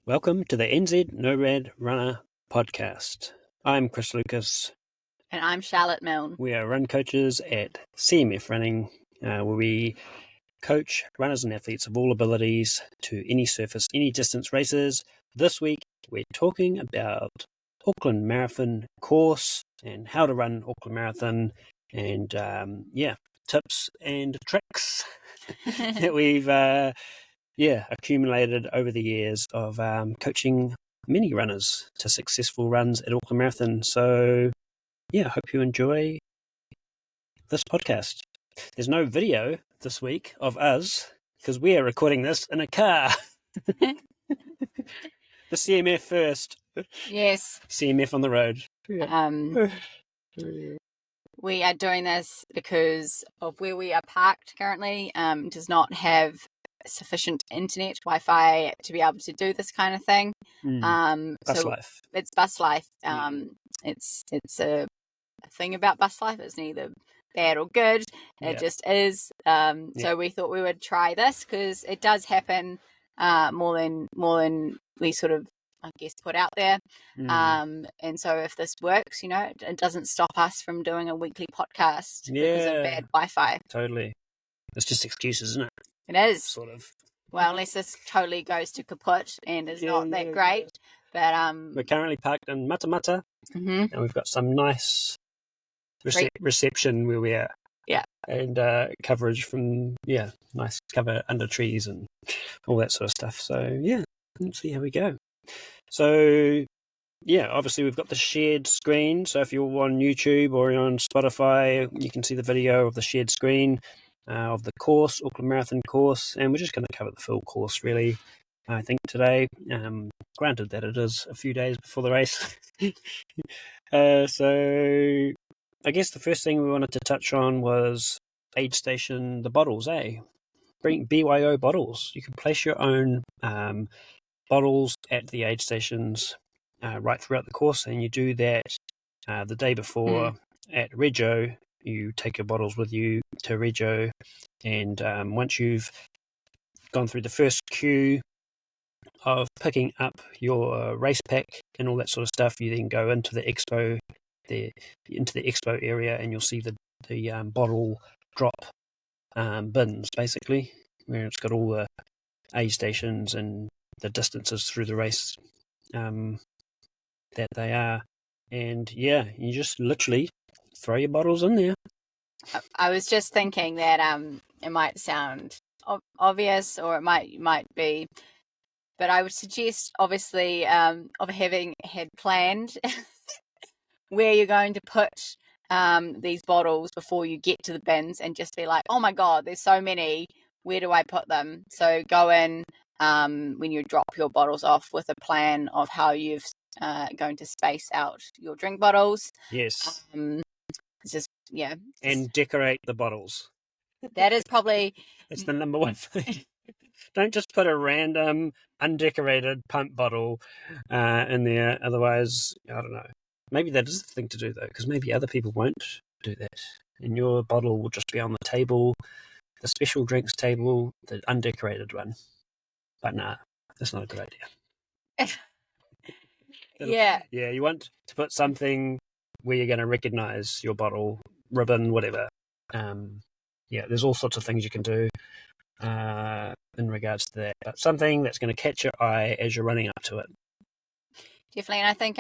Welcome to the NZ No-Rad Runner podcast. I'm Chris Lucas. And I'm Charlotte Milne. We are run coaches at CMF Running, where we coach runners and athletes of all abilities to any surface, any distance races. This week, we're talking about Auckland Marathon course and how to run Auckland Marathon and, tips and tricks that we've accumulated over the years of coaching many runners to successful runs at Auckland Marathon. So, I hope you enjoy this podcast. There's no video this week of us because we are recording this in a car. The CMF first. Yes. CMF on the road. We are doing this because of where we are parked currently. Does not have sufficient internet Wi-Fi to be able to do this kind of thing. Bus life. It's bus life. It's a thing about bus life. It's neither bad or good. It just is. So we thought we would try this because it does happen more than we sort of, I guess, put out there. And so if this works, it doesn't stop us from doing a weekly podcast because of bad Wi-Fi. Totally. It's just excuses, isn't it? It is. Sort of. Well, unless this totally goes to kaput and is not that great. But we're currently parked in Matamata, and we've got some nice reception where we are. Yeah. And coverage from, nice cover under trees and all that sort of stuff. So, let's see how we go. So, obviously we've got the shared screen. So if you're on YouTube or you're on Spotify, you can see the video of the shared screen of the course, Auckland Marathon course. And we're just going to cover the full course, really, I think, today. Granted that it is a few days before the race. So I guess the first thing we wanted to touch on was aid station, the bottles, Bring BYO bottles. You can place your own bottles at the aid stations right throughout the course, and you do that the day before at Rego. You take your bottles with you to Rego, and once you've gone through the first queue of picking up your race pack and all that sort of stuff, you then go into the expo area, and you'll see the bottle drop bins, basically, where it's got all the aid stations and the distances through the race that they are. And you just literally throw your bottles in there. I was just thinking that it might sound obvious, or it might be, but I would suggest, obviously, of having had planned where you're going to put these bottles before you get to the bins, and just be like, oh my god, there's so many, where do I put them? So go in when you drop your bottles off with a plan of how you've going to space out your drink bottles. Yes. And decorate the bottles. That is probably... That's the number one thing. Don't just put a random undecorated pump bottle in there. Otherwise, I don't know. Maybe that is the thing to do, though, because maybe other people won't do that. And your bottle will just be on the table, the special drinks table, the undecorated one. But nah, that's not a good idea. You want to put something where you're going to recognise your bottle, ribbon, whatever. There's all sorts of things you can do in regards to that. But something that's going to catch your eye as you're running up to it. Definitely. And I think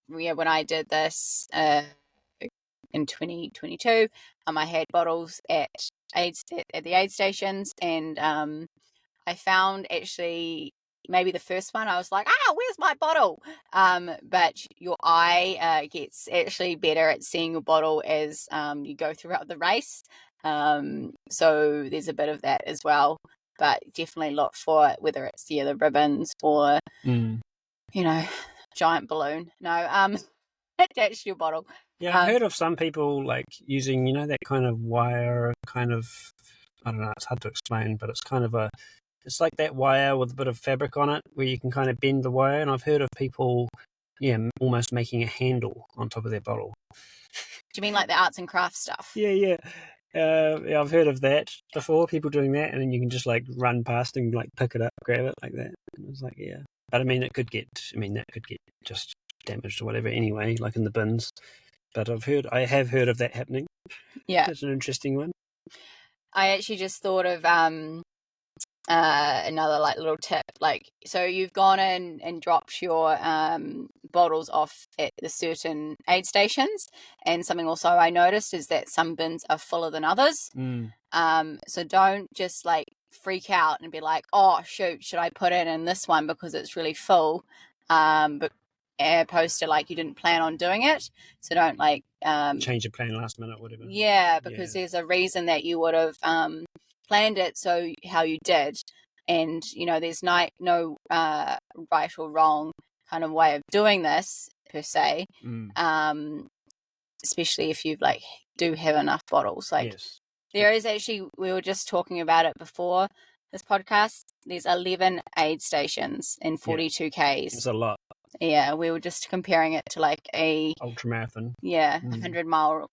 when I did this in 2022, I had bottles at the aid stations, and I found actually maybe the first one I was like, where's my bottle? But your eye gets actually better at seeing your bottle as you go throughout the race. So there's a bit of that as well. But definitely look for whether it's the ribbons or giant balloon. No, attach your bottle. Yeah, I've heard of some people like using, that kind of wire, kind of, I don't know, it's hard to explain, but it's kind of it's like that wire with a bit of fabric on it where you can kind of bend the wire. And I've heard of people, almost making a handle on top of their bottle. Do you mean like the arts and crafts stuff? Yeah. I've heard of that before, people doing that, and then you can just like run past and like pick it up, grab it like that. And it's like, But I mean, that could get just damaged or whatever anyway, like in the bins. But I have heard of that happening. Yeah. That's an interesting one. I actually just thought of another like little tip. Like, so you've gone in and dropped your bottles off at the certain aid stations, and something also I noticed is that some bins are fuller than others. So don't just like freak out and be like, oh shoot, should I put it in this one because it's really full, but opposed to like you didn't plan on doing it. So don't like change your plan last minute, whatever. Yeah, because there's a reason that you would have planned it so how you did, and there's no right or wrong kind of way of doing this per se. Especially if you like do have enough bottles. Like, yes. There is actually, we were just talking about it before this podcast. There's 11 aid stations and 42 Ks. It's a lot. Yeah, we were just comparing it to like a ultra marathon. Yeah, 100-mile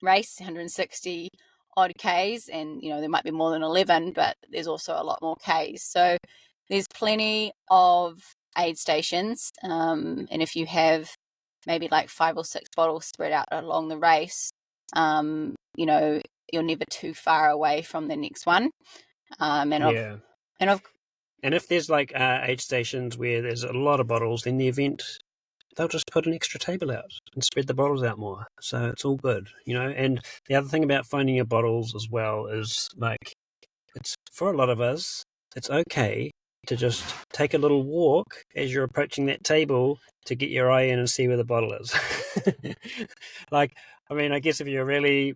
race, 160 odd Ks, and there might be more than 11, but there's also a lot more Ks. So there's plenty of aid stations, and if you have maybe like 5 or 6 bottles spread out along the race, you're never too far away from the next one. And if there's like aid stations where there's a lot of bottles, in the event they'll just put an extra table out and spread the bottles out more. So it's all good, And the other thing about finding your bottles as well is like, it's for a lot of us, it's okay to just take a little walk as you're approaching that table to get your eye in and see where the bottle is. Like, I mean, I guess if you're really,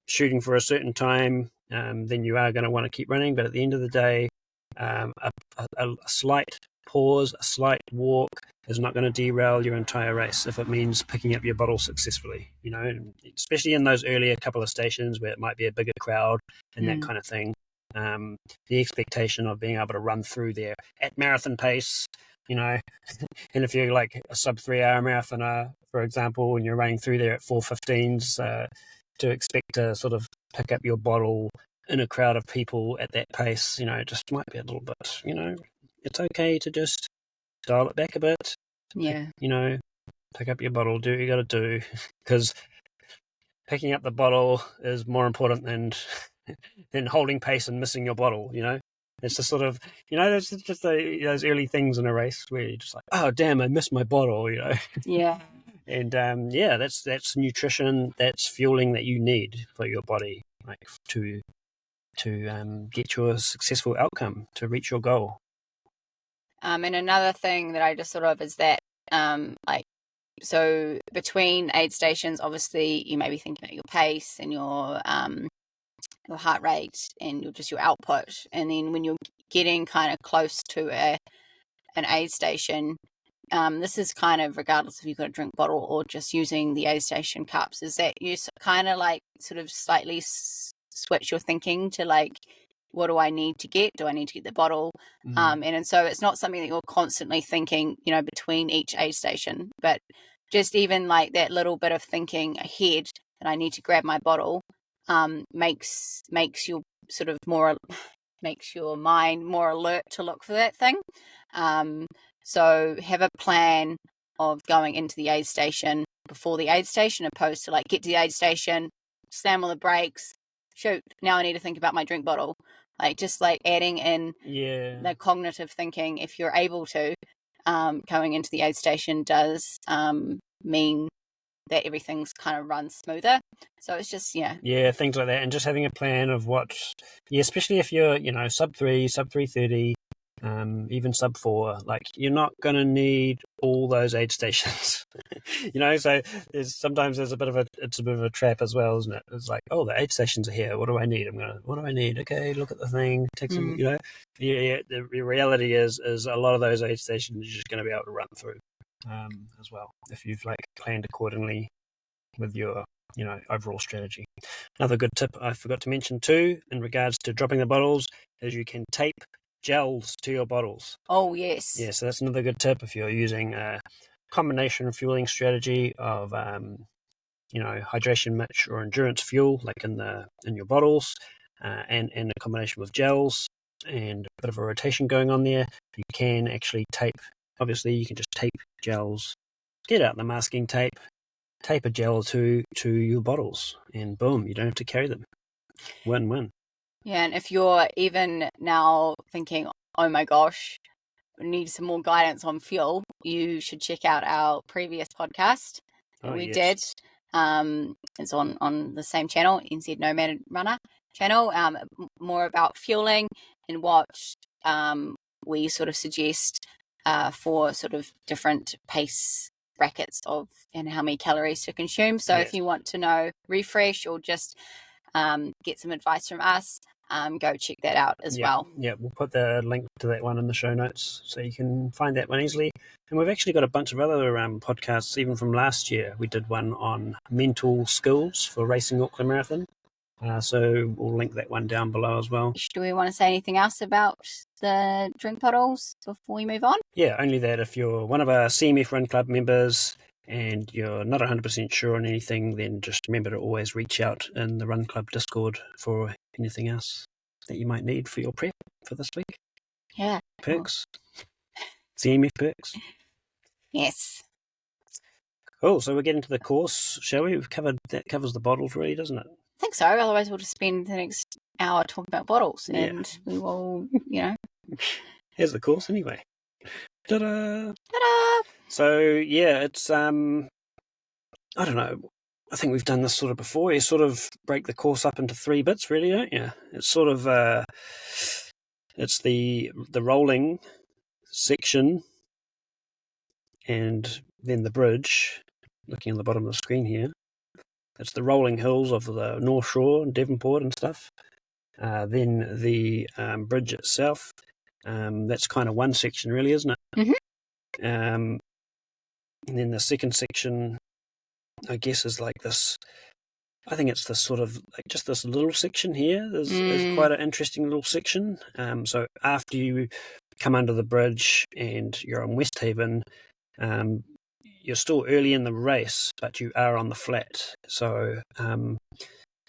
shooting for a certain time, then you are going to want to keep running. But at the end of the day, a slight pause, a slight walk is not going to derail your entire race if it means picking up your bottle successfully, especially in those earlier couple of stations where it might be a bigger crowd and that kind of thing. The expectation of being able to run through there at marathon pace, and if you're like a sub 3-hour marathoner, for example, and you're running through there at 4:15s, to expect to sort of pick up your bottle in a crowd of people at that pace, just might be a little bit, it's okay to just dial it back a bit. Yeah. Pick up your bottle, do what you got to do, because picking up the bottle is more important than holding pace and missing your bottle. It's just sort of, it's just those early things in a race where you're just like, oh damn, I missed my bottle. Yeah. And that's nutrition, that's fueling that you need for your body, like to get you a successful outcome, to reach your goal. And another thing that I just thought of is that, so between aid stations, obviously you may be thinking about your pace and your heart rate and your output. And then when you're getting kind of close to an aid station, this is kind of regardless if you've got a drink bottle or just using the aid station cups, is that you kind of like sort of slightly switch your thinking to like, what do I need to get? Do I need to get the bottle? And so it's not something that you're constantly thinking, between each aid station, but just even like that little bit of thinking ahead that I need to grab my bottle, makes you sort of makes your mind more alert to look for that thing. So have a plan of going into the aid station before the aid station, opposed to like get to the aid station, slam on the brakes, shoot, now I need to think about my drink bottle. Like just like adding in the cognitive thinking, if you're able to, going into the aid station does mean that everything's kind of runs smoother. So it's just things like that, and just having a plan of what, especially if you're sub 3, sub 3:30, even sub 4, like you're not going to need all those aid stations. So sometimes it's a bit of a trap as well, isn't it? It's like, oh, the aid stations are here, what do I need? What do I need? Okay, look at the thing, take some. The reality is a lot of those aid stations you're just going to be able to run through as well, if you've like planned accordingly with your overall strategy. Another good tip I forgot to mention too in regards to dropping the bottles is you can tape gels to your bottles. Oh yes. Yeah, so that's another good tip if you're using a combination fueling strategy of hydration mix or endurance fuel, like in your bottles, and a combination with gels. and a bit of a rotation going on there. You can actually tape. Obviously, you can just tape gels, get out the masking tape, tape a gel or two to your bottles, and boom, you don't have to carry them. Win-win. Yeah, and if you're even now thinking, oh my gosh, I need some more guidance on fuel, you should check out our previous podcast that we did. It's on the same channel, NZ Nomad Runner channel, more about fueling and what we sort of suggest for sort of different pace brackets of and how many calories to consume. So if you want to know, refresh or just get some advice from us, go check that out as well. Yeah, we'll put the link to that one in the show notes so you can find that one easily. And we've actually got a bunch of other podcasts, even from last year. We did one on mental skills for racing Auckland Marathon. So we'll link that one down below as well. Do we want to say anything else about the drink bottles before we move on? Yeah, only that if you're one of our CMF Run Club members and you're not 100% sure on anything, then just remember to always reach out in the Run Club Discord for anything else that you might need for your prep for this week. Yeah. Perks. CMF perks. Yes. Cool, so we're getting to the course, shall we? That covers the bottles really, doesn't it? I think so, otherwise we'll just spend the next hour talking about bottles and we will, Here's the course anyway. Ta-da! Ta-da! So, yeah, it's, I don't know, I think we've done this sort of before. You sort of break the course up into 3 bits, really, don't you? It's sort of, it's the rolling section and then the bridge, looking at the bottom of the screen here. That's the rolling hills of the North Shore and Devonport and stuff. Then the bridge itself, that's kind of one section really, isn't it? Mm-hmm. And then the second section, I guess, is like this, I think it's this sort of, like just this little section here. There's quite an interesting little section. So after you come under the bridge and you're on West Haven, you're still early in the race, but you are on the flat. So, and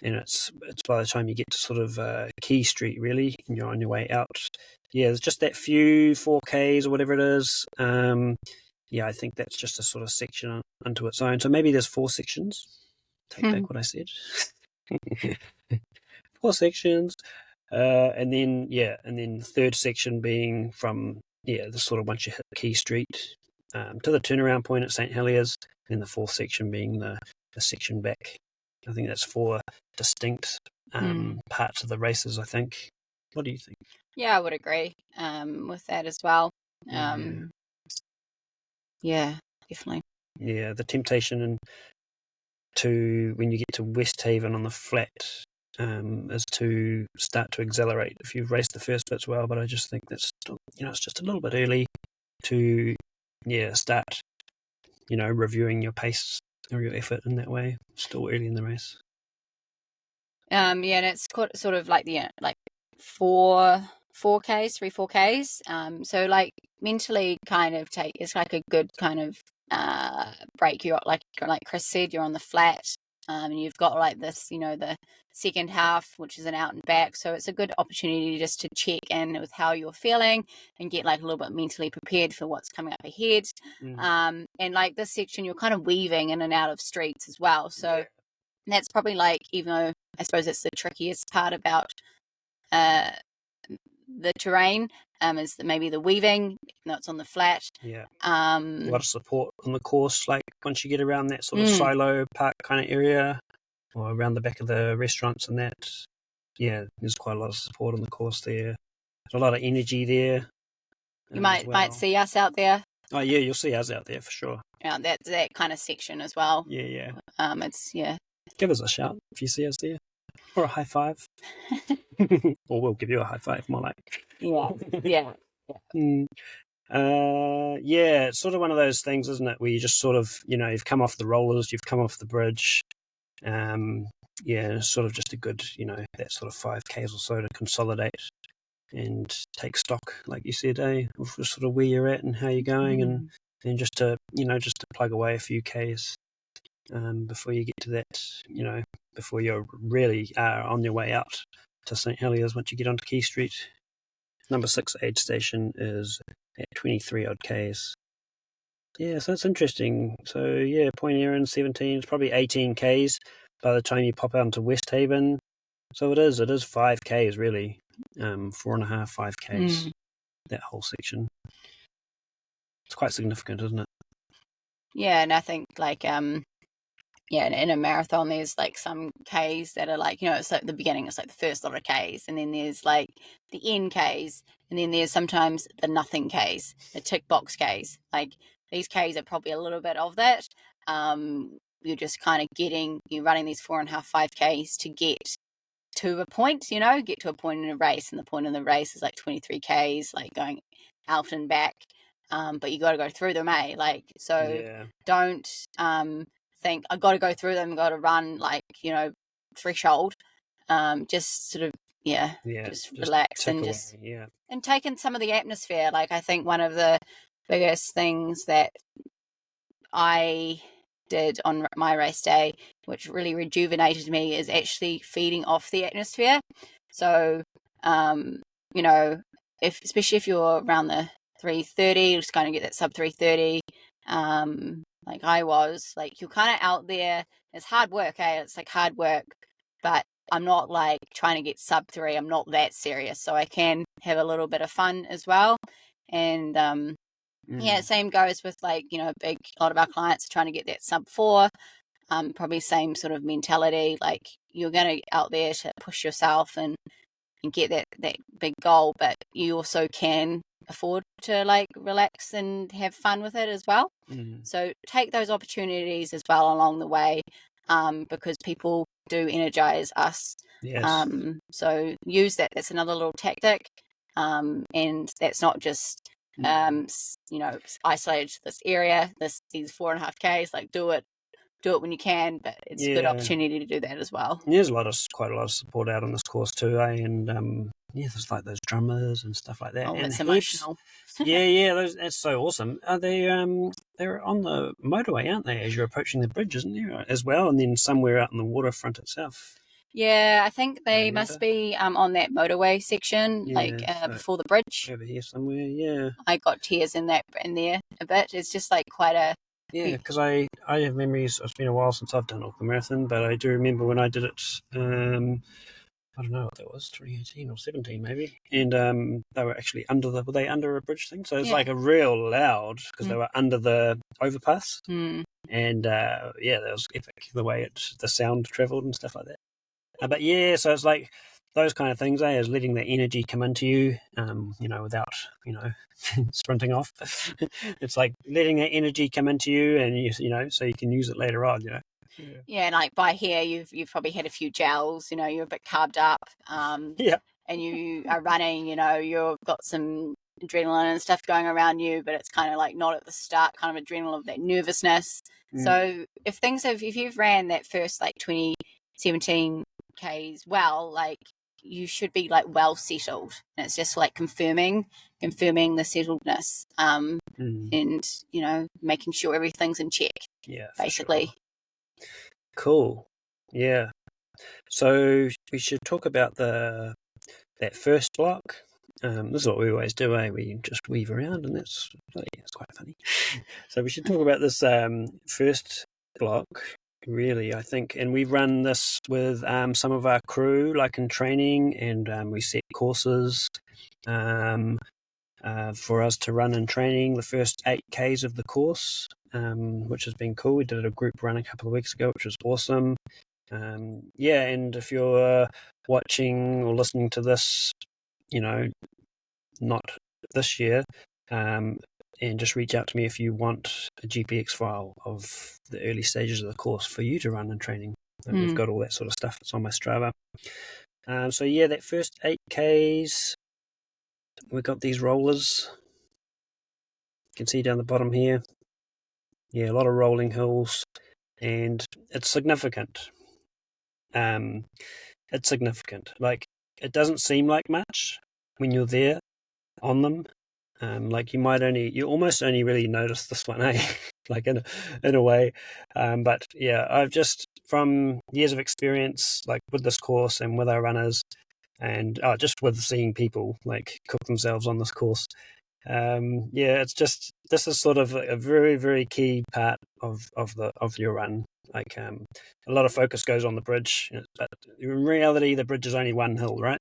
it's by the time you get to sort of Key Street, really, and you're on your way out. Yeah, there's just that few 4Ks or whatever it is. I think that's just a sort of section unto its own. So maybe there's 4 sections. Take back what I said. 4 sections. And then the third section being from, the sort of once you hit Key Street, to the turnaround point at St. Heliers, and the 4th section being the section back. I think that's 4 distinct parts of the races, I think. What do you think? Yeah, I would agree with that as well. Yeah, definitely. Yeah, the temptation when you get to West Haven on the flat is to start to accelerate if you've raced the first bits well, but I just think that's still, it's just a little bit early to start reviewing your pace or your effort in that way. Still early in the race. And it's sort of like like 4Ks, 3-4Ks. So like mentally kind of it's like a good kind of break. You're like Chris said, you're on the flat, and you've got like this, the second half, which is an out and back. So it's a good opportunity just to check in with how you're feeling and get like a little bit mentally prepared for what's coming up ahead. And like this section, you're kind of weaving in and out of streets as well. So that's probably like, even though I suppose it's the trickiest part about the terrain, is maybe the weaving, even though it's on the flat. Yeah. A lot of support on the course, like once you get around that sort of silo park kind of area or around the back of the restaurants and that. Yeah, there's quite a lot of support on the course there. There's a lot of energy there. You might see us out there. Oh yeah, you'll see us out there for sure. Yeah, that kind of section as well. Yeah. It's Give us a shout if you see us there. Or a high five. Or we'll give you a high five, more like. Yeah. It's sort of one of those things, isn't it, where you just sort of, you've come off the rollers, you've come off the bridge. Sort of just a good, that sort of 5Ks or so to consolidate and take stock, like you said, of sort of where you're at and how you're going, and just to plug away a few Ks before you get to that, before you really are on your way out to St. Heliers once you get onto Key Street. Number 6 aid station is at 23 odd Ks. Yeah, so that's interesting. So yeah, Point Erin 17, it's probably 18 Ks by the time you pop out into West Haven. So it is 5 Ks really, 4.5, 5 Ks, that whole section. It's quite significant, isn't it? Yeah, and I think like in a marathon there's like some Ks that are like, it's like the beginning, it's like the first lot of Ks, and then there's like the end Ks, and then there's sometimes the nothing Ks, the tick box Ks. Like these Ks are probably a little bit of that. You're just kind of you're running these 4.5, 5 Ks to get to a point, get to a point in a race, and the point in the race is like 23 Ks, like going out and back. But you got to go through them, like, so Yeah. don't think I got to go through them, got to run like, threshold. Just sort of, just relax and just and take in some of the atmosphere. Like I think one of the biggest things that I did on my race day, which really rejuvenated me, is actually feeding off the atmosphere. So, especially if you're around the 3:30, just kind of get that sub 3:30, like I was, like you're kind of out there. It's hard work, It's like hard work, but I'm not like trying to get sub 3. I'm not that serious, so I can have a little bit of fun as well. And yeah, same goes with like, a lot of our clients are trying to get that sub 4. Probably same sort of mentality. Like you're going to out there to push yourself and get that big goal, but you also can afford to like relax and have fun with it as well. So take those opportunities as well along the way, because people do energize us. Yes. So use that. That's another little tactic. And that's not just isolated to this area, these 4.5 Ks. Like do it when you can, but it's a good opportunity to do that as well. There's quite a lot of support out on this course too, and there's like those drummers and stuff like that. Oh, and it's emotional. That's so awesome. Are they they're on the motorway, aren't they, as you're approaching the bridge, isn't there, as well, and then somewhere out in the waterfront itself? Yeah, I think they must be on that motorway section, before the bridge. Over here somewhere, yeah. I got tears in there a bit. It's just like quite a... Yeah, because I have memories. It's been a while since I've done Auckland Marathon, but I do remember when I did it, I don't know what that was, 2018 or 17 maybe, and they were actually were they under a bridge thing? So it's like a real loud, because they were under the overpass, and that was epic, the way the sound travelled and stuff like that. But yeah, so it's like those kind of things, is letting the energy come into you, without, sprinting off. It's like letting that energy come into you, and so you can use it later on, Yeah, and like by here, you've probably had a few gels, you're a bit carved up, and you are running, you've got some adrenaline and stuff going around you, but it's kind of like not at the start, kind of adrenaline of that nervousness. So if you've ran that first like 2017 Ks well, like you should be like well settled, and it's just like confirming the settledness, and making sure everything's in check, basically. Sure. Cool. Yeah. So we should talk about that first block. This is what we always do, we just weave around, and it's quite funny. So we should talk about this first block, really, I think. And we run this with some of our crew, like in training, and we set courses for us to run in training, the first 8 Ks of the course, which has been cool. We did a group run a couple of weeks ago, which was awesome. And if you're watching or listening to this, not this year, and just reach out to me if you want a GPX file of the early stages of the course for you to run in training. We've got all that sort of stuff. It's on my Strava. That first 8 Ks, we've got these rollers. You can see down the bottom here. Yeah, a lot of rolling hills, and it's significant. It's significant. Like, it doesn't seem like much when you're there on them. Like you almost only really notice this one, like in a way. But yeah, I've just, from years of experience, like with this course and with our runners, And just with seeing people like cook themselves on this course, it's just, this is sort of a very, very key part of your run. Like a lot of focus goes on the bridge, but in reality, the bridge is only one hill, right?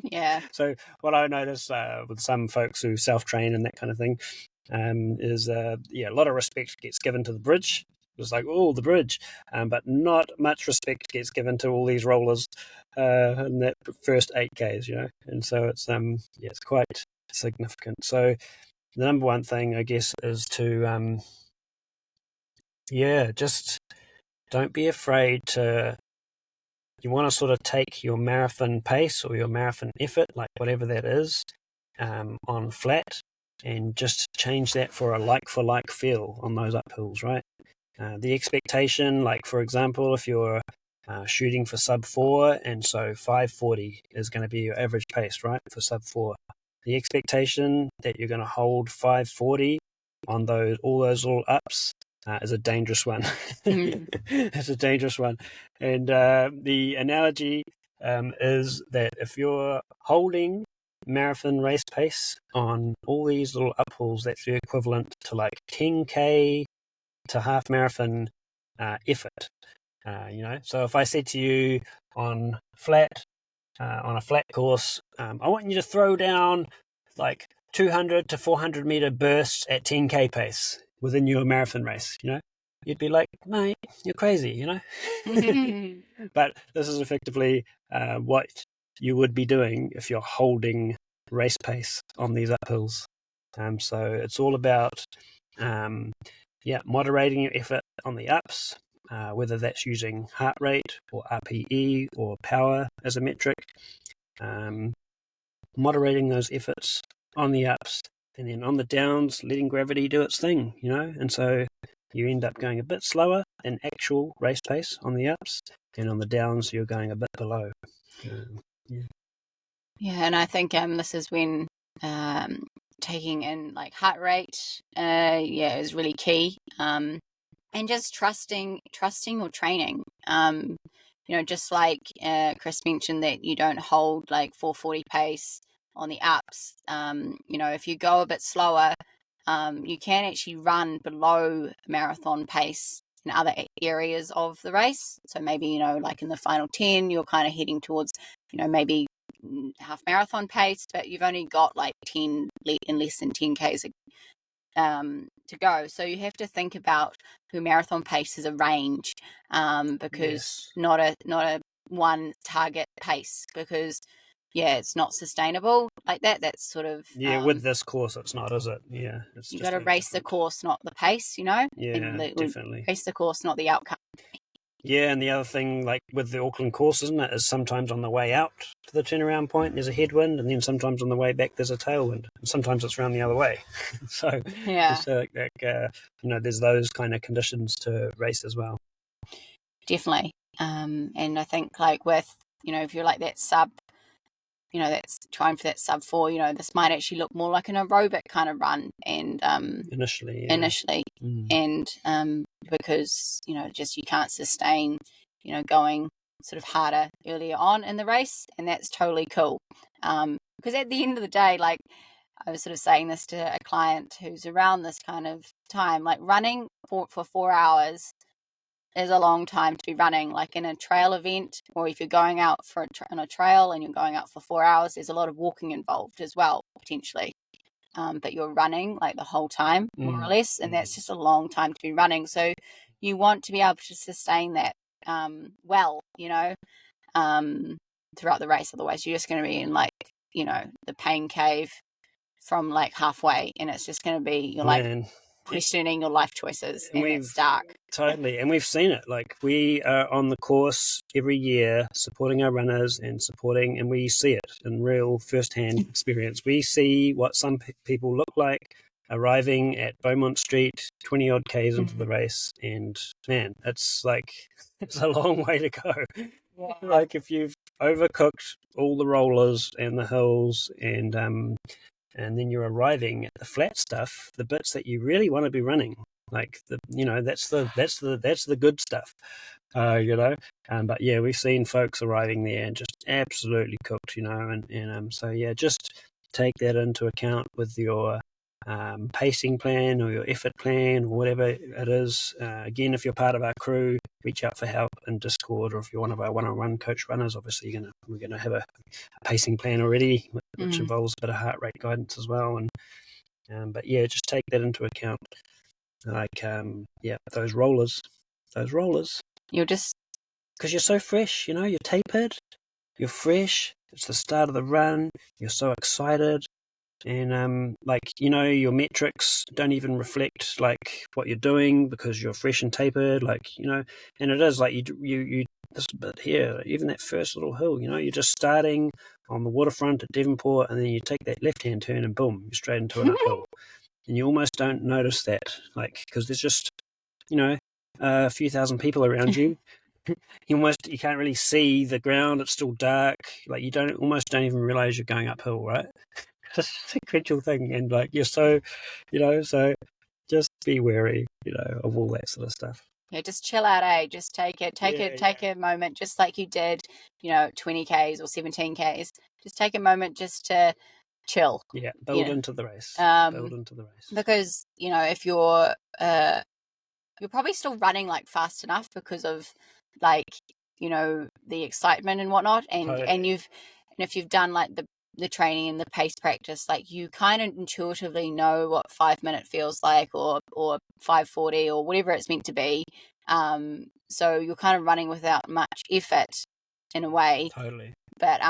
Yeah. So what I notice with some folks who self-train and that kind of thing is a lot of respect gets given to the bridge. It's like, oh, the bridge, but not much respect gets given to all these rollers in that first 8Ks, and so it's it's quite significant. So the number one thing, I guess, is to just don't be afraid to. You want to sort of take your marathon pace or your marathon effort, like whatever that is, on flat, and just change that for a like-for-like feel on those uphills, right? The expectation, like for example, if you're shooting for sub 4, and so 5:40 is going to be your average pace, right, for sub 4. The expectation that you're going to hold 5:40 on all those little ups is a dangerous one. It's a dangerous one. And the analogy is that if you're holding marathon race pace on all these little uphills, that's the equivalent to like 10K to half marathon effort. So if I said to you on a flat course, I want you to throw down like 200 to 400 meter bursts at 10K pace within your marathon race, you'd be like, mate, you're crazy, But this is effectively what you would be doing if you're holding race pace on these uphills. So it's all about moderating your effort on the ups, whether that's using heart rate or RPE or power as a metric, moderating those efforts on the ups, and then on the downs, letting gravity do its thing, and so you end up going a bit slower than actual race pace on the ups, and on the downs, you're going a bit below. And I think this is when taking in like heart rate is really key, and just trusting your training. Just like Chris mentioned, that you don't hold like 4:40 pace on the ups. If you go a bit slower, you can actually run below marathon pace in other areas of the race. So maybe, like in the final 10, you're kind of heading towards, maybe half marathon pace, but you've only got like 10 in less than 10Ks to go. So you have to think about your marathon pace as a range, because not a one target pace, because it's not sustainable like that. That's sort of with this course, it's not, is it? It's you got to race the course, not the pace. Definitely race the course, not the outcome. Yeah, and the other thing, like with the Auckland course, isn't it, is sometimes on the way out to the turnaround point there's a headwind, and then sometimes on the way back there's a tailwind, and sometimes it's around the other way. So there's those kind of conditions to race as well. Definitely. And I think like with if you're like that sub, that's trying for that sub 4, this might actually look more like an aerobic kind of run, and initially and because just you can't sustain going sort of harder earlier on in the race, and that's totally cool, because at the end of the day, like I was sort of saying this to a client who's around this kind of time, like running for 4 hours is a long time to be running. Like in a trail event, or if you're going out on a trail and you're going out for 4 hours, there's a lot of walking involved as well, potentially. But you're running like the whole time, more or less, and that's just a long time to be running. So you want to be able to sustain that well, throughout the race. Otherwise, you're just going to be in like, the pain cave from like halfway, and it's just going to be, you're like questioning your life choices, and it's dark. Totally, and we've seen it. Like we are on the course every year, supporting our runners and we see it in real first-hand experience. We see what some people look like arriving at Beaumont Street 20 odd Ks into the race, and man, it's a long way to go. Like if you've overcooked all the rollers and the hills, and then you're arriving at the flat stuff, the bits that you really want to be running, like that's the good stuff. you know. But yeah, we've seen folks arriving there and just absolutely cooked, you know, and so yeah, just take that into account with your pacing plan or your effort plan or whatever it is. Again, if you're part of our crew, reach out for help in Discord, or if you're one of our one-on-one coach runners, obviously we're gonna have a pacing plan already, which involves a bit of heart rate guidance as well. And but yeah, just take that into account. Like yeah, those rollers. You're just Because you're so fresh, you know, you're tapered, you're fresh. It's the start of the run. You're so excited. And like, you know, your metrics don't even reflect like what you're doing because you're fresh and tapered, like, you know. And it is like you this bit here, even that first little hill, you know, you're just starting on the waterfront at Devonport, and then you take that left hand turn and boom, you're straight into an uphill. And you almost don't notice that, like, because there's just, you know, a few thousand people around you. You can't really see the ground. It's still dark. Like you almost don't even realize you're going uphill, right? It's a sequential thing, and like you're so, you know, so just be wary, you know, of all that sort of stuff. Yeah, just chill out, eh? Just take a moment, just like you did, you know, 20Ks or 17Ks. Just take a moment just to chill. Yeah, build into the race. Because, you know, if you're probably still running like fast enough because of like, you know, the excitement and whatnot, and Totally. if you've done like the training and the pace practice, like you kind of intuitively know what 5 minute feels like, or 5:40 or whatever it's meant to be. So you're kind of running without much effort in a way. Totally. But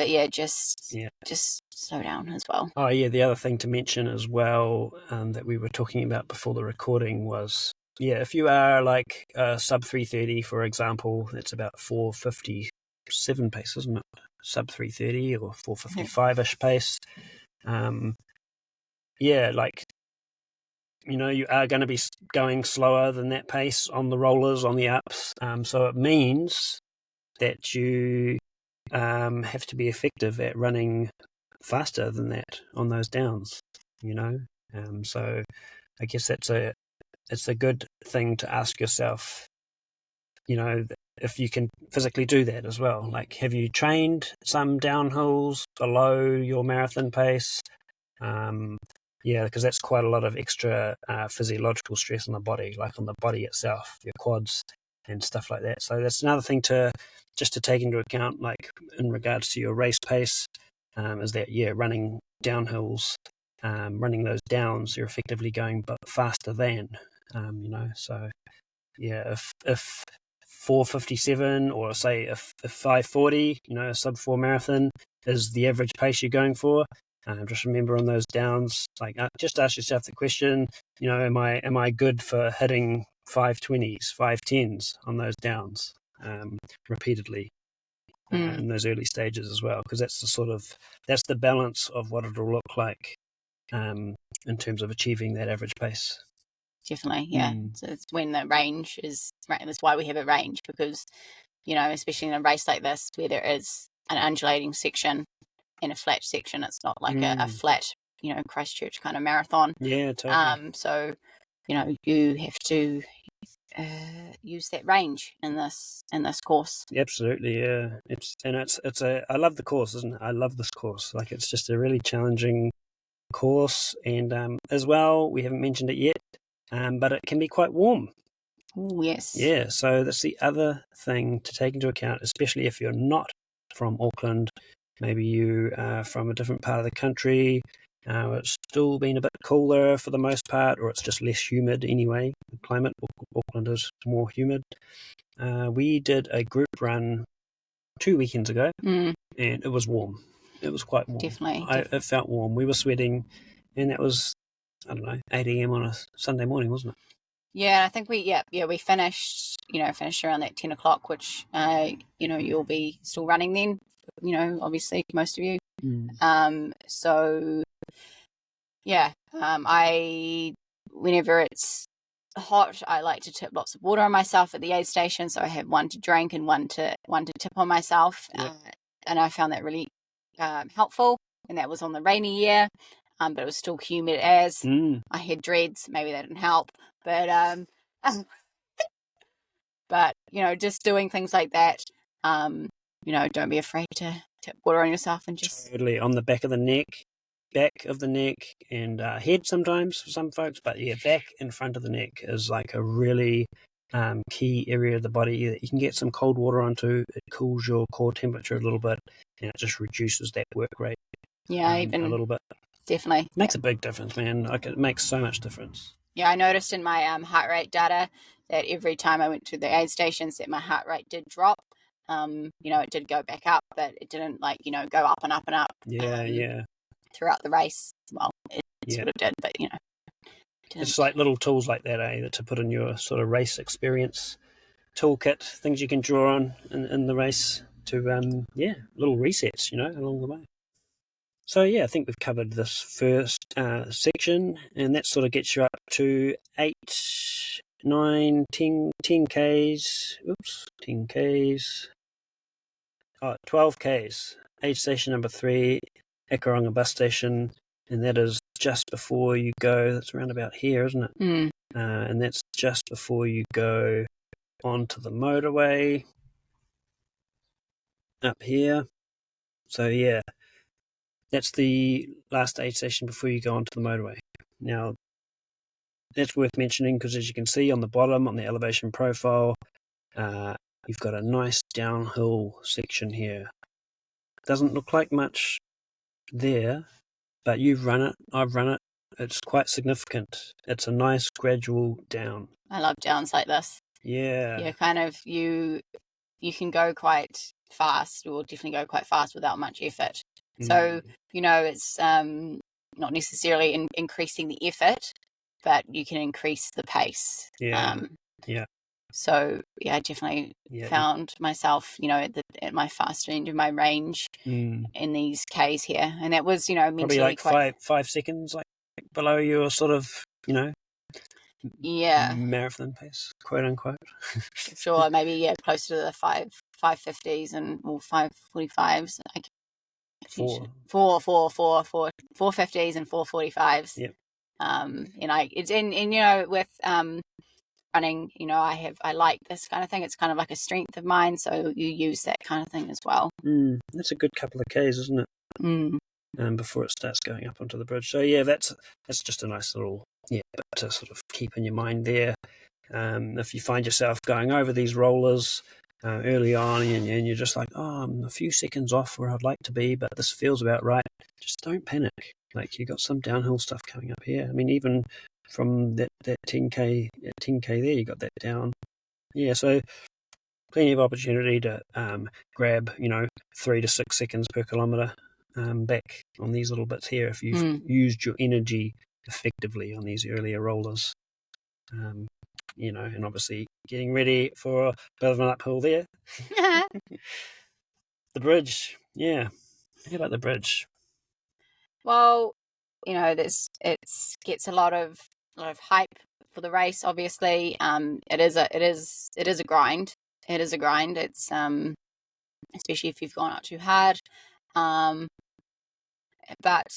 yeah, just slow down as well. Oh yeah, the other thing to mention as well that we were talking about before the recording was, yeah, if you are like sub 3:30, for example, it's about 4:57 pace, isn't it? Sub 3:30 or 4:55-ish pace. Yeah, like, you know, you are going to be going slower than that pace on the rollers, on the ups. So it means that you have to be effective at running faster than that on those downs, you know. So I guess it's a good thing to ask yourself, you know, if you can physically do that as well. Like, have you trained some downhills below your marathon pace? Yeah, because that's quite a lot of extra physiological stress on the body, like on the body itself, your quads and stuff like that. So that's another thing to take into account, like in regards to your race pace, is that, yeah, running downhills, running those downs, you're effectively going but faster than, you know. So yeah, if 4:57 or say if 5:40, you know, a sub 4 marathon is the average pace you're going for, just remember on those downs, like just ask yourself the question, you know, am I good for hitting 5:20s, 5:10s on those downs repeatedly in those early stages as well, because that's the balance of what it'll look like in terms of achieving that average pace. Definitely, yeah. So it's when the range is right. That's why we have a range, because, you know, especially in a race like this where there is an undulating section and a flat section, it's not like a flat, you know, Christchurch kind of marathon. Yeah, totally. So, you know, you have to use that range in this course. Absolutely, yeah. I love the course, isn't it? I love this course. Like, it's just a really challenging course, and as well, we haven't mentioned it yet, but it can be quite warm. Ooh, yes. Yeah, so that's the other thing to take into account, especially if you're not from Auckland. Maybe you are from a different part of the country. It's still been a bit cooler for the most part, or it's just less humid anyway. The climate, Auckland is more humid. We did a group run 2 weekends ago, and it was warm. It was quite warm. Definitely. It felt warm. We were sweating, and that was, I don't know, 8 a.m. on a Sunday morning, wasn't it? Yeah, I think we finished around that 10 o'clock, which, you know, you'll be still running then, you know, obviously most of you. So yeah, whenever it's hot, I like to tip lots of water on myself at the aid station. So I have one to drink and one to tip on myself. Yep. And I found that really helpful. And that was on the rainy year, but it was still humid as. I had dreads. Maybe that didn't help. But But, just doing things like that, don't be afraid to tip water on yourself and just... Totally, on the back of the neck, and head sometimes for some folks, but yeah, back and front of the neck is like a really key area of the body that you can get some cold water onto. It cools your core temperature a little bit, and it just reduces that work rate Yeah, a little bit. Definitely. Makes a big difference, man. Like, it makes so much difference. Yeah, I noticed in my heart rate data that every time I went to the aid stations that my heart rate did drop. It did go back up, but it didn't go up and up and up. Yeah. Throughout the race. Well, it sort of did, but didn't. It's like little tools like that, that to put in your sort of race experience toolkit, things you can draw on in the race to, little resets, along the way. So, yeah, I think we've covered this first section, and that sort of gets you up to 8, 9, 10 Ks. 10 Ks. 12 Ks. Aid station number 3, Ekaronga bus station, and that is just before you go. That's around about here, isn't it? And that's just before you go onto the motorway up here. So, yeah, that's the last aid station before you go onto the motorway. Now, that's worth mentioning because, as you can see on the bottom, on the elevation profile, you've got a nice downhill section here. Doesn't look like much there, but you've run it, I've run it. It's quite significant. It's a nice gradual down. I love downs like this. Yeah. You can go quite fast, or definitely go quite fast without much effort. So, it's not necessarily increasing the effort, but you can increase the pace. Yeah. So, yeah, I definitely found myself, at my faster end of my range in these Ks here. And that was, mentally probably like quite... 5 seconds, like below your sort of, marathon pace, quote unquote. Sure, maybe, closer to the 550s and or 545s. Like 450s and 445s. Yep. With running, I like this kind of thing. It's kind of like a strength of mine, so you use that kind of thing as well. That's a good couple of Ks, isn't it? Before it starts going up onto the bridge. So yeah, that's just a nice little bit to sort of keep in your mind there. If you find yourself going over these rollers early on and you're just like, I'm a few seconds off where I'd like to be, but this feels about right, just don't panic. Like, you got some downhill stuff coming up here. I mean, even from that 10K there, you got that down. Yeah, so plenty of opportunity to grab 3 to 6 seconds per kilometre back on these little bits here if you've used your energy effectively on these earlier rollers. And obviously getting ready for a bit of an uphill there. The bridge, yeah. How about the bridge? Well, it gets a lot of hype for the race. Obviously, it is a grind. It is a grind. It's especially if you've gone out too hard. But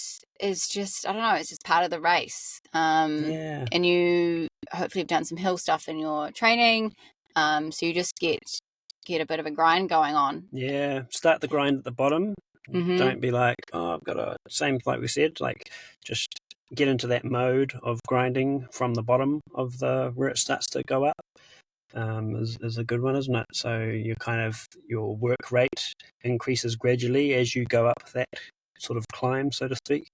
it's just, I don't know, it's just part of the race. And you hopefully have done some hill stuff in your training. So you just get a bit of a grind going on. Yeah, start the grind at the bottom. Don't be like, I've got a, same like we said, like, just get into that mode of grinding from the bottom of where it starts to go up. Is a good one, isn't it? So your work rate increases gradually as you go up that sort of climb, so to speak.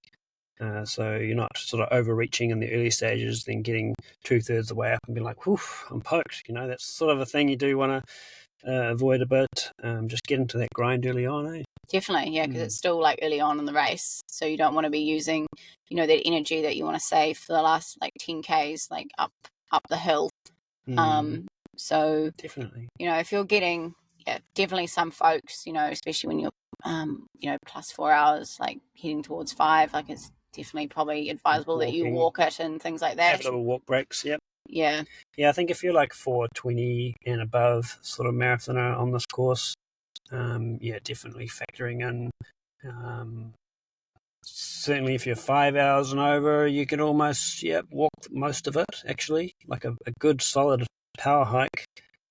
So you're not sort of overreaching in the early stages, then getting 2/3 the way up and being like, whew, I'm poked. That's sort of a thing you do want to avoid a bit. Just get into that grind early on, eh? Definitely, yeah, because it's still like early on in the race, so you don't want to be using, that energy that you want to save for the last like 10 Ks, like up the hill. So definitely, if you're getting, definitely some folks, especially when you're plus 4 hours, like heading towards 5, like it's definitely probably advisable that you walk it and things like that. Have little walk breaks, yep. Yeah. Yeah, I think if you're like 4:20 and above sort of marathoner on this course, definitely factoring in. Certainly if you're 5 hours and over, you can almost walk most of it, actually. Like a good solid power hike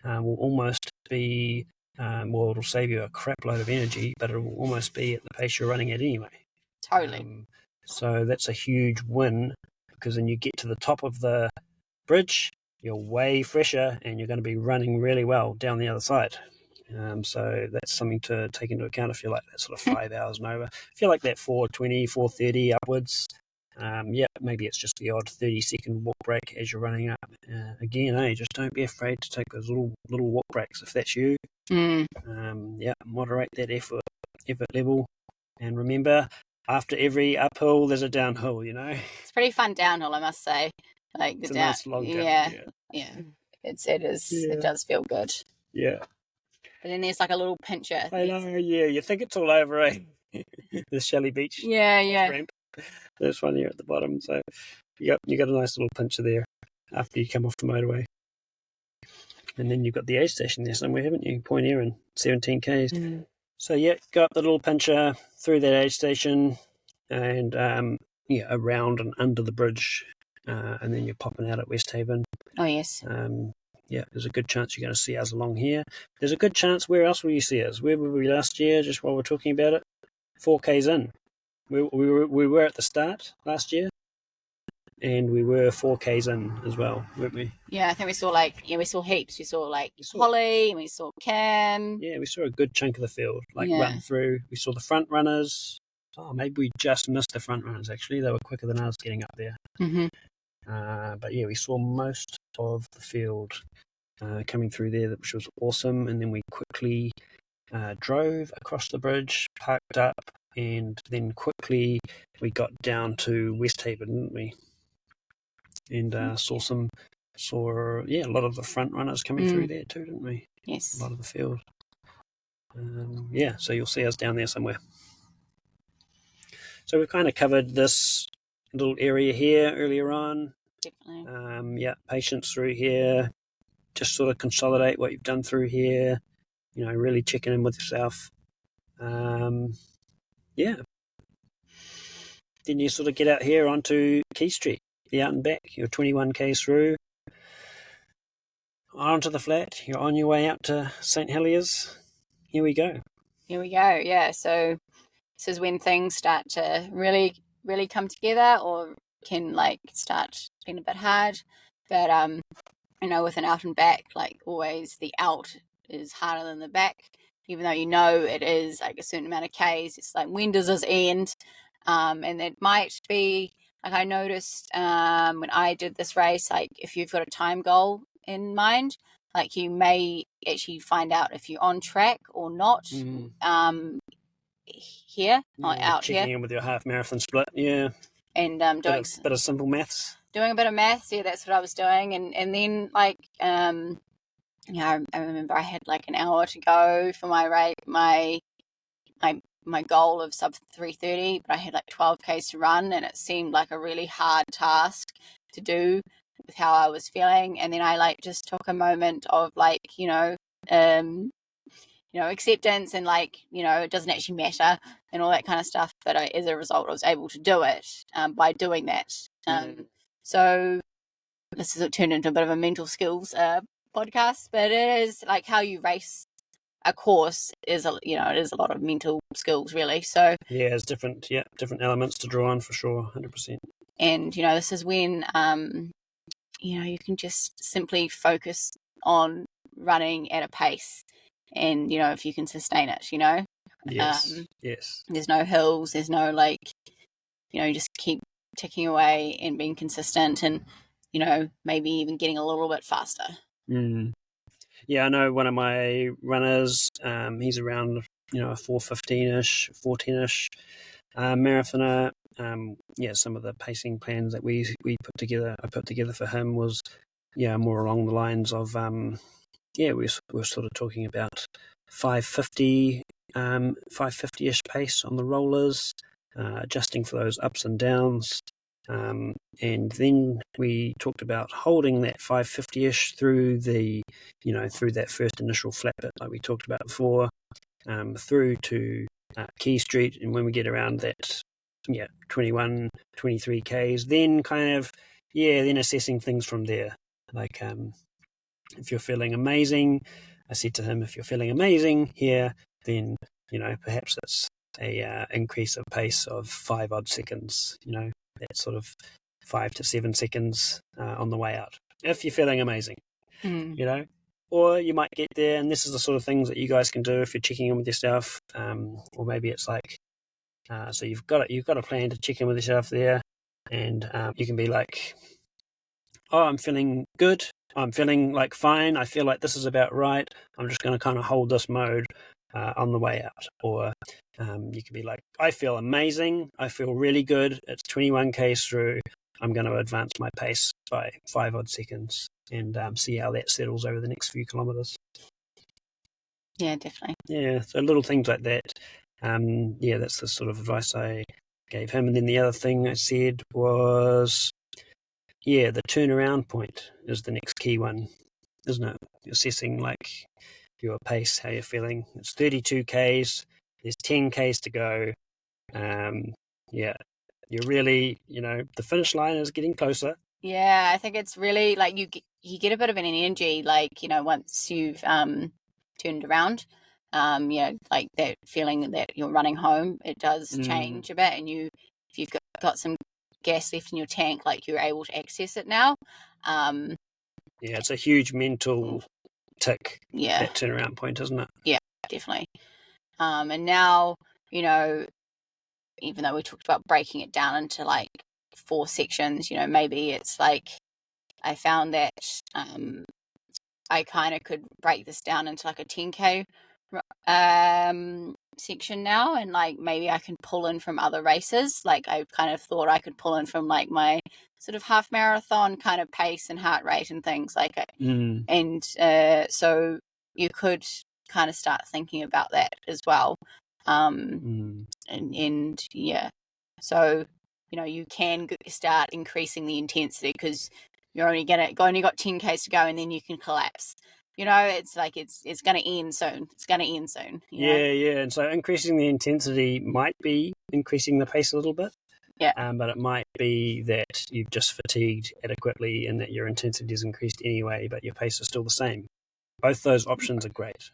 will almost be, well, it'll save you a crap load of energy, but it will almost be at the pace you're running at anyway. Totally. So that's a huge win, because then you get to the top of the bridge, you're way fresher, and you're going to be running really well down the other side. So that's something to take into account if you're like that sort of 5 hours and over. If you're like that 4:20, 4:30 upwards, maybe it's just the odd 30-second walk break as you're running up. Again, just don't be afraid to take those little walk breaks if that's you. Moderate that effort level, and remember, after every uphill, there's a downhill. It's pretty fun downhill, I must say. Like it's a nice long jump. Yeah. It does feel good. Yeah. But then there's like a little pincher. I know. Yeah, you think it's all over, eh? The Shelley Beach. Yeah. Ramp. There's one here at the bottom, so you got a nice little pincher there after you come off the motorway. And then you've got the aid station there somewhere, haven't you? Point Erin, 17 k's. So go up the little pincher through that aid station, and around and under the bridge, and then you're popping out at West Haven. Oh yes. There's a good chance you're going to see us along here. There's a good chance. Where else will you see us? Where were we last year? Just while we're talking about it, 4k's in. We were at the start last year, and we were 4k's in as well, weren't we? Yeah, I think we saw heaps. We saw Holly, and we saw Cam. Yeah, we saw a good chunk of the field run through. We saw the front runners. Oh, maybe we just missed the front runners. Actually, they were quicker than us getting up there. But we saw most of the field coming through there, which was awesome. And then we quickly drove across the bridge, parked up, and then quickly we got down to West Haven, didn't we? And saw a lot of the front runners coming through there too, didn't we? Yes. A lot of the field. So you'll see us down there somewhere. So we've kind of covered this little area here earlier on. Definitely. Patience through here. Just sort of consolidate what you've done through here. Really checking in with yourself. Then you sort of get out here onto Key Street, the out and back. You're 21k's through. Onto the flat. You're on your way out to St. Heliers. Here we go. Yeah. So this is when things start to really, really come together, or can start being a bit hard. But with an out and back, always the out is harder than the back, even though it is a certain amount of k's. It's when does this end? And it might be I noticed when I did this race, if you've got a time goal in mind, you may actually find out if you're on track or not. Here, out checking here, in with your half marathon split, and doing a bit of simple maths. Doing a bit of maths, that's what I was doing, and then I remember I had an hour to go for my rate, my goal of sub 3:30, but I had 12k's to run, and it seemed like a really hard task to do with how I was feeling. And then I just took a moment of acceptance, and it doesn't actually matter and all that kind of stuff, but as a result I was able to do it by doing that. So this has turned into a bit of a mental skills podcast, but it is how you race a course is it is a lot of mental skills, really. So it's different elements to draw on, for sure, 100%. And this is when you can just simply focus on running at a pace, and if you can sustain it, yes. There's no hills, there's no you just keep ticking away and being consistent, and maybe even getting a little bit faster. I know one of my runners, he's around a 4:15ish, 4:10ish marathoner. Some of the pacing plans that we put together, I put together for him, was more along the lines of we're sort of talking about 5:50ish pace on the rollers, adjusting for those ups and downs. And then we talked about holding that 5:50ish through through that first initial flat bit, like we talked about before, through to Key Street. And when we get around that 21, 23k's, then kind of then assessing things from there, If you're feeling amazing, I said to him, if you're feeling amazing here, then, perhaps it's a increase of pace of 5 odd seconds, that sort of 5 to 7 seconds on the way out, if you're feeling amazing, or you might get there, and this is the sort of things that you guys can do if you're checking in with yourself, or maybe it's like, so you've got a plan to check in with yourself there, and you can be like, oh, I'm feeling good, I'm feeling like fine, I feel like this is about right, I'm just going to kind of hold this mode on the way out. Or you can be like, I feel amazing, I feel really good, it's 21Ks through, I'm going to advance my pace by 5 odd seconds and see how that settles over the next few kilometres. Yeah, definitely. Yeah, so little things like that. That's the sort of advice I gave him. And then the other thing I said was, the turnaround point is the next key one, isn't it? Assessing like your pace, how you're feeling. It's 32Ks, there's 10Ks to go. You're really, the finish line is getting closer. Yeah, I think it's really like you get a bit of an energy, like, once you've turned around, like that feeling that you're running home, it does change a bit, and if you've got some gas left in your tank, like you're able to access it now. It's a huge mental tick, yeah, that turnaround point, isn't it? Yeah, definitely. And now, even though we talked about breaking it down into like 4 sections, maybe it's like I found that I kind of could break this down into like a 10K section now, and like maybe I can pull in from other races. Like I kind of thought I could pull in from like my sort of half marathon kind of pace and heart rate and things like it. And so you could kind of start thinking about that as well. And so you can start increasing the intensity, because you're only got 10Ks to go, and then you can collapse. It's like it's going to end soon. It's going to end soon. Yeah. And so increasing the intensity might be increasing the pace a little bit. Yeah. But it might be that you've just fatigued adequately and that your intensity is increased anyway, but your pace is still the same. Both those options are great.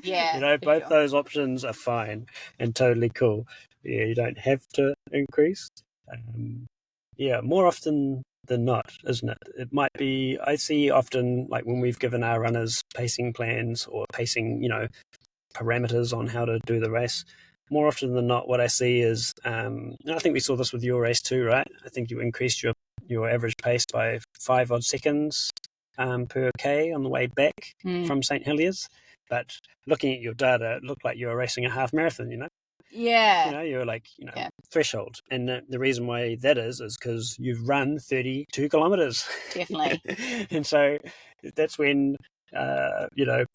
Yeah. Both those options are fine and totally cool. Yeah, you don't have to increase. More often than not, isn't it? It might be, I see often, like when we've given our runners pacing plans or pacing, parameters on how to do the race, more often than not, what I see is, and I think we saw this with your race too, right? I think you increased your average pace by 5 odd seconds per K on the way back from St. Heliers. But looking at your data, it looked like you were racing a half marathon, Yeah. You're like, threshold. And the reason why that is because you've run 32 kilometers. Definitely. And so that's when,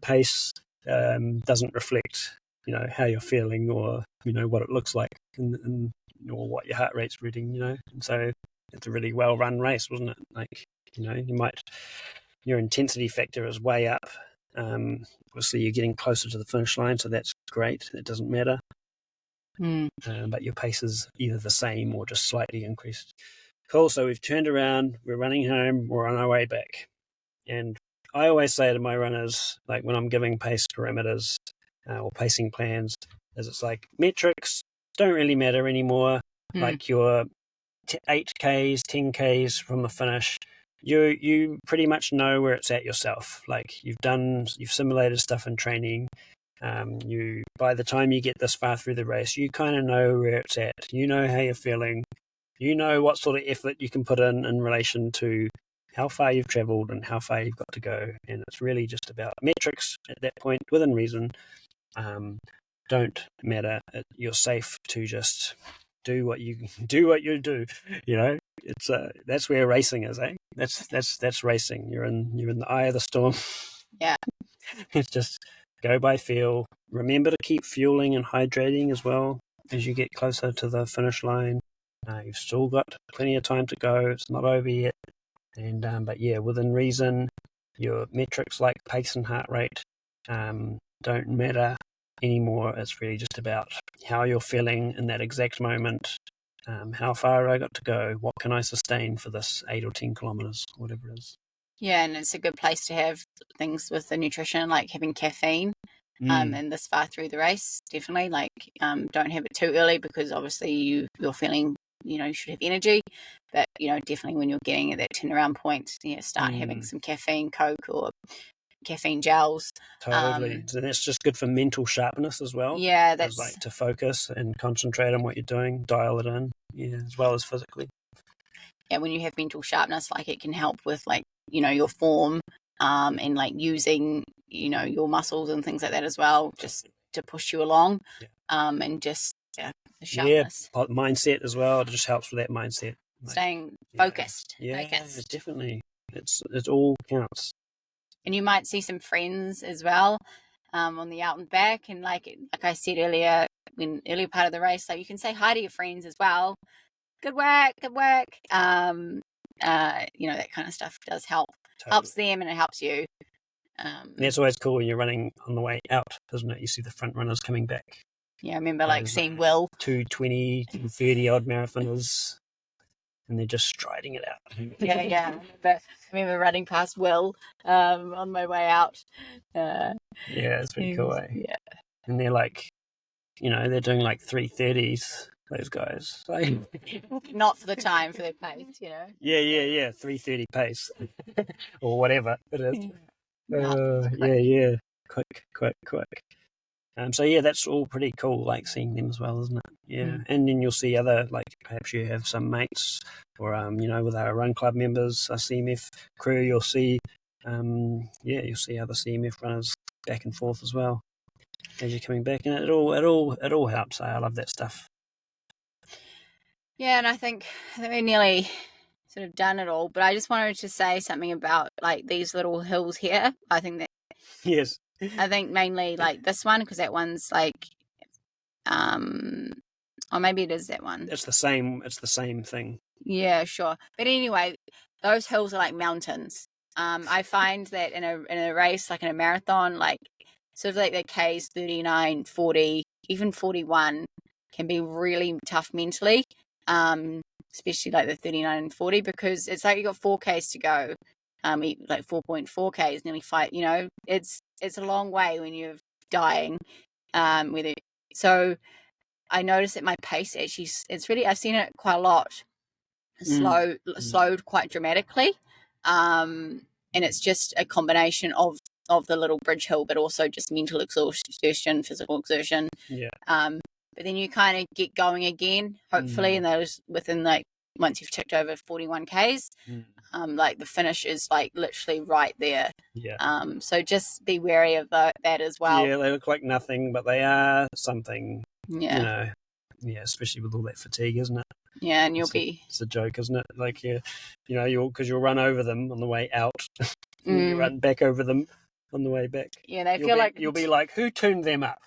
pace doesn't reflect, how you're feeling or, what it looks like and or what your heart rate's reading, And so it's a really well run race, wasn't it? Like, your intensity factor is way up. Obviously you're getting closer to the finish line, so that's great. That doesn't matter. But your pace is either the same or just slightly increased. Cool, so we've turned around, we're running home, we're on our way back. And I always say to my runners, like when I'm giving pace parameters or pacing plans, is it's like metrics don't really matter anymore. Like your 8Ks, 10Ks from the finish, you pretty much know where it's at yourself. Like you've simulated stuff in training. By the time you get this far through the race, you kind of know where it's at. You know how you're feeling. You know what sort of effort you can put in relation to how far you've travelled and how far you've got to go. And it's really just about metrics at that point, within reason. Don't matter. You're safe to just do what you do. It's that's where racing is, eh? That's racing. You're in the eye of the storm. Yeah. It's just go by feel. Remember to keep fueling and hydrating as well as you get closer to the finish line. You've still got plenty of time to go. It's not over yet. And but within reason, your metrics like pace and heart rate don't matter anymore. It's really just about how you're feeling in that exact moment. How far I got to go? What can I sustain for this 8 or 10 kilometers, whatever it is? Yeah, and it's a good place to have things with the nutrition, like having caffeine. And this far through the race, definitely, like, don't have it too early, because obviously you're feeling, you should have energy, but definitely when you're getting at that turnaround point, start having some caffeine, Coke or caffeine gels. Totally. So that's just good for mental sharpness as well. Yeah, that's like to focus and concentrate on what you're doing, dial it in, as well as physically. Yeah, when you have mental sharpness, like, it can help with, like, your form, and like using your muscles and things like that as well, just to push you along, and just the sharpness. Mindset as well. It just helps with that mindset, Staying focused. Definitely. It all counts. And you might see some friends as well, on the out and back, and like I said earlier, in earlier part of the race, so you can say hi to your friends as well. Good work. That kind of stuff does help. Totally. Helps them and it helps you. And it's always cool when you're running on the way out, isn't it? You see the front runners coming back. Yeah, I remember seeing Will. 220, 230 odd marathoners, and they're just striding it out. Yeah. I remember running past Will on my way out. It's pretty cool, eh? Yeah. And they're like, they're doing like 3:30s. Those guys, not for the time, for their pace, Yeah, 3:30 pace, or whatever it is. Quick. So that's all pretty cool, like seeing them as well, isn't it? Yeah, and then you'll see other, like perhaps you have some mates, or with our run club members, our CMF crew. You'll see, you'll see other CMF runners back and forth as well as you're coming back, and it all helps. I love that stuff. Yeah, and I think we nearly sort of done it all, but I just wanted to say something about like these little hills here. I think that yes, I think mainly like this one, because that one's like, or maybe it is that one. It's the same thing. Yeah, sure. But anyway, those hills are like mountains. I find that in a race, like in a marathon, like sort of like the Ks 39, 40, even 41 can be really tough mentally. Especially like the 39 and 40, because it's like you got 4Ks to go. Like 4.4 Ks, nearly 5. It's a long way when you're dying. So I noticed that my pace actually, I've seen it quite a lot. Slowed quite dramatically, and it's just a combination of the little bridge hill, but also just mental exertion, physical exertion. But then you kind of get going again, hopefully, and those within like once you've ticked over 41 Ks, like the finish is like literally right there. So just be wary of that as well. Yeah, they look like nothing, but they are something. Yeah. Especially with all that fatigue, isn't it? Yeah, and it's a joke, isn't it? Like, you'll run over them on the way out, and you run back over them on the way back. Yeah, you'll be like, who tuned them up?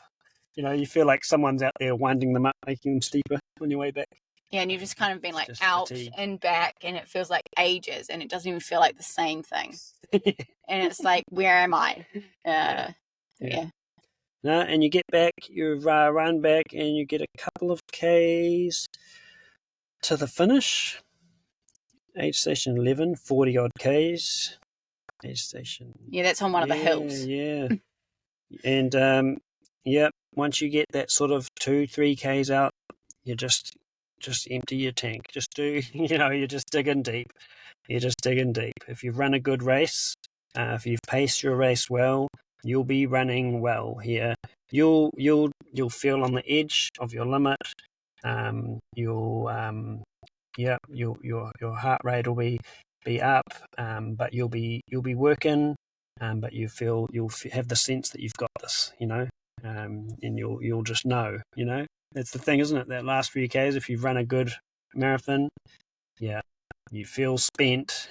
You feel like someone's out there winding them up, making them steeper on your way back. Yeah, and you've just kind of been like out and back, and it feels like ages, and it doesn't even feel like the same thing. And it's like, where am I? Yeah. No, and you get back, you run back, and you get a couple of Ks to the finish. Aid station 11, 40 odd Ks. Aid station. Yeah, that's on one of the hills. Yeah. And once you get that sort of 2-3 Ks out, you just empty your tank. Just do, you're just digging deep. If you've run a good race, if you've paced your race well, you'll be running well here. You'll feel on the edge of your limit. Your heart rate will be up, but you'll be working, but you'll have the sense that you've got this, and you'll just know, That's the thing, isn't it? That last few Ks, if you've run a good marathon, you feel spent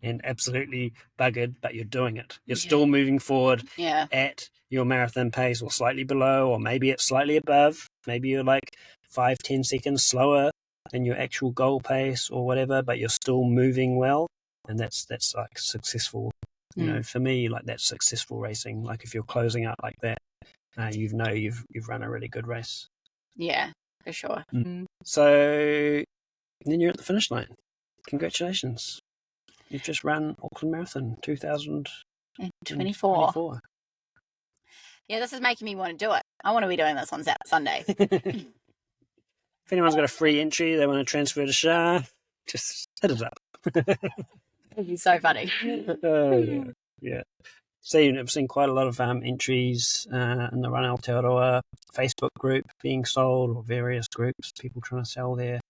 and absolutely buggered, but you're doing it. You're still moving forward at your marathon pace, or slightly below, or maybe it's slightly above. Maybe you're like 5-10 seconds slower than your actual goal pace or whatever, but you're still moving well, and that's like successful. For me, like, that's successful racing. Like, if you're closing out like that, you've run a really good race. Yeah, for sure. So then you're at the finish line. Congratulations. You've just run Auckland Marathon 2024. Yeah, this is making me want to do it. I want to be doing this on Sunday. If anyone's got a free entry, they want to transfer to Char, just hit us up. It'd be so funny. Yeah. So I've seen quite a lot of entries in the Run Aotearoa Facebook group being sold, or various groups, people trying to sell their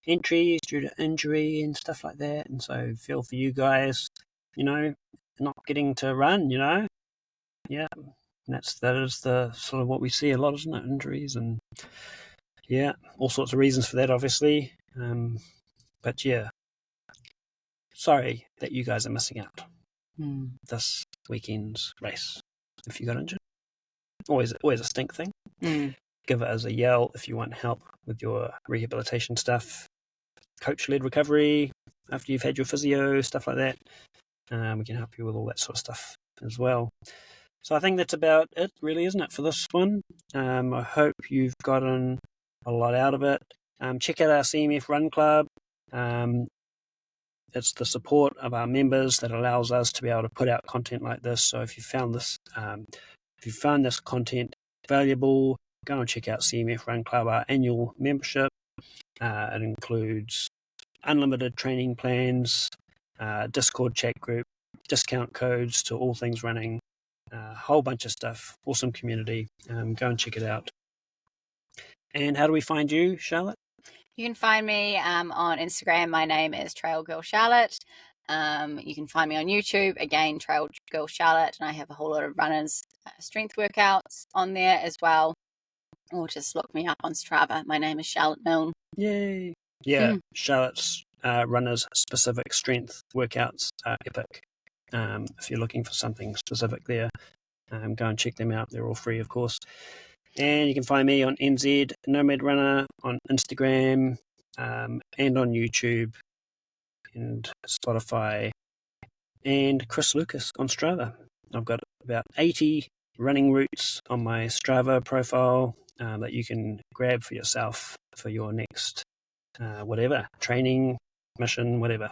entries due to injury and stuff like that. And so feel for you guys, not getting to run, Yeah. And that is the sort of what we see a lot, isn't it? Injuries and all sorts of reasons for that, obviously. But yeah, sorry that you guys are missing out this weekend's race. If you got injured, always a stink thing. Give us a yell if you want help with your rehabilitation stuff, coach-led recovery after you've had your physio, stuff like that. We can help you with all that sort of stuff as well. So I think that's about it, really, isn't it, for this one? I hope you've gotten a lot out of it. Check out our CMF Run Club. It's the support of our members that allows us to be able to put out content like this. So if you found this content valuable, go and check out CMF Run Club, our annual membership. It includes unlimited training plans, Discord chat group, discount codes to all things running, a whole bunch of stuff. Awesome community. Go and check it out. And how do we find you, Charlotte? You can find me on Instagram. My name is Trail Girl Charlotte. You can find me on YouTube, again, Trail Girl Charlotte, and I have a whole lot of runners' strength workouts on there as well. Or just look me up on Strava. My name is Charlotte Milne. Yay! Yeah, Charlotte's runners' specific strength workouts are epic. If you're looking for something specific there, go and check them out. They're all free, of course. And you can find me on NZ Nomad Runner on Instagram and on YouTube and Spotify, and Chris Lucas on Strava. I've got about 80 running routes on my Strava profile that you can grab for yourself for your next whatever, training, mission, whatever.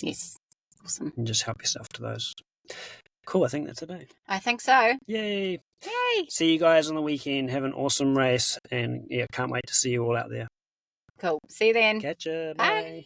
Yes, awesome. And just help yourself to those. Cool, I think that's it, eh? I think so. Yay! Yay! See you guys on the weekend. Have an awesome race. And can't wait to see you all out there. Cool. See you then. Catch ya. Bye. Bye.